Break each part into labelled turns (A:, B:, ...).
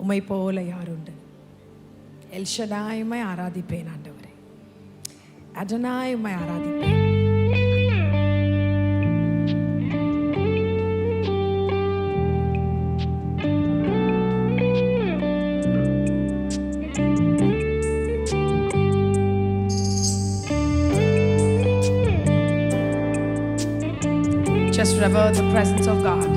A: உம்மை போல யாருண்டு? எல்ஷடாயுமை ஆராதிப்பேன் ஆண்டவரே. அடனாய் உம்மை ஆராதிப்பேன். Just revere the presence of God.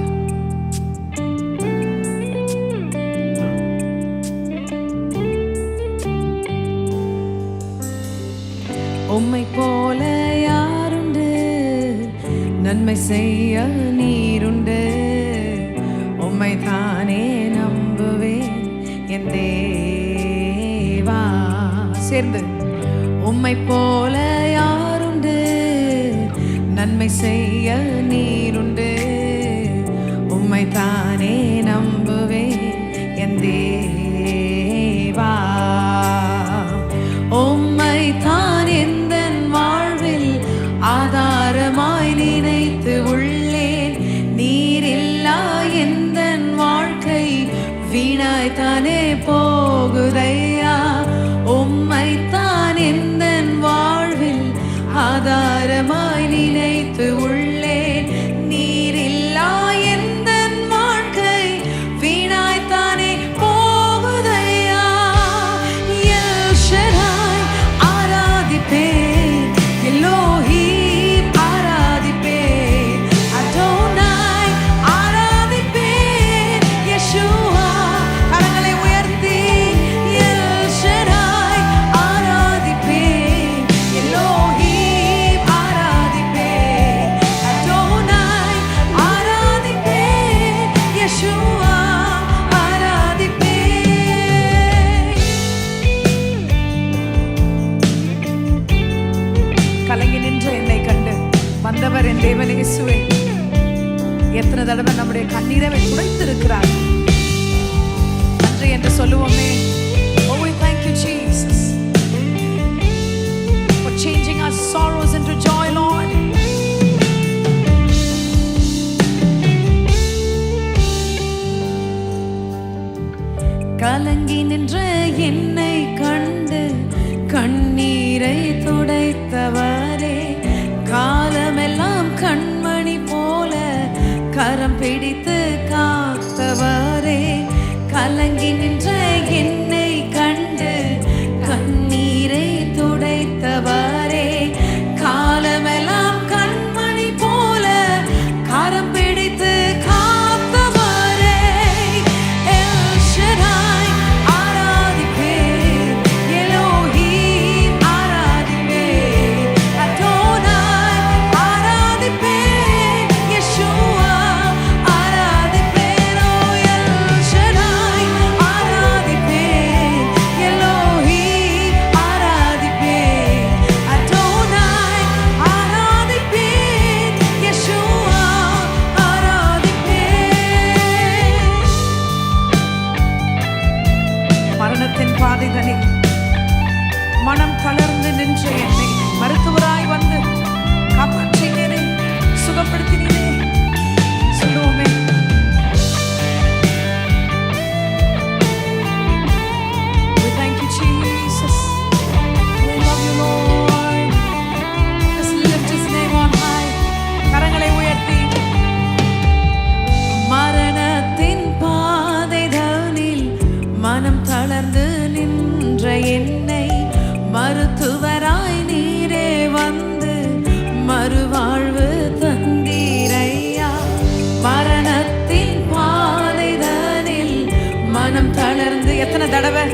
A: உம்மை போல யாருண்டு? நன்மை செய்ய நீருண்டு. உம்மை தானே நம்புவேன் என் தேவா. சேர்ந்து உம்மை போல யாருண்டு? நன்மை செய்ய நீருண்டு. உம்மை தானே நம்புவேன் என் தேவா. உம்மை தான் எந்தன் வாழ்வில் ஆதாரமாய் நினைத்து உள்ளேன். நீரில்லா எந்தன் வாழ்க்கை வீணாய் தானே போகுதையா. உம்மை தான் எந்தன் வாழ்வில் ஆதாரமாய் நினைத்து உள்ளேன். நீரில்லா எந்தன் வாழ்க்கை வீணாய் தானே போகுதையா. எல் ஷடாய் ஆராதிப்பேன். எலோஹீம் ஆராதிப்பேன். அடோனாய் ஆராதிப்பேன். யெஷுவா கரங்களை உயர்த்தி எல் ஷடாய் ஆராதிப்பேன். எலோஹீம் ஆராதிப்பேன். அடோனாய் ஆராதிப்பேன். யெஷுவா ஆராதிப்பேன். கலங்கி நின்ற என்னை கண்டு வந்தவர் என் தேவன் இயேசுவே. எத்தனை தடவை நம்முடைய கண்ணீரை துடைத்திருக்கிறார். நன்றி என்று சொல்லுவோமே. Oh, we thank you, Jesus, for changing our sorrows into joy, Lord. கலங்கி நின்ற என்னை கண்டு கண்ணீரை துடைத்தவரே. காலமெல்லாம் கண்மணி போல கரம் பிடித்து காத்தவரே. கலங்கி நின்ற என்னை கண்டு கண்ணீரை துடைத்தவரே. காலமெல்லாம் கண்மணி போல கரம் பிடித்து காத்தவரே. எல் ஷடாய் ஆராதிப்பேன். எலோஹீம் ஆராதிப்பேன். அடோனாய் ஆராதிப்பேன். யெஷுவா ஆராதிப்பேன். ஓ எல் ஷடாய் ஆராதிப்பேன். எலோஹீம் ஆராதிப்பேன். அடோனாய் ஆராதிப்பேன். யெஷுவா ஆராதிப்பேன். மரணத்தின் பாதைகளில் மனம் தளர்ந்து நின்ற என்னை மருத்துவராய் வந்து காப்பாற்றினீரே, சுகப்படுத்தினீரே. சொல்லுவோமே. We thank you, Jesus. We love you, Lord. Let's lift his name on high. கரங்களை உயர்த்தி மரணத்தின் பாதைதனில் மனம் தளர்ந்து நின்ற என்னை மருத்துவராய் நீரே வந்து மறுவாழ்வு தந்தீரையா. மரணத்தின் பாதைதனில் மனம் தளர்ந்து எத்தனை தடவை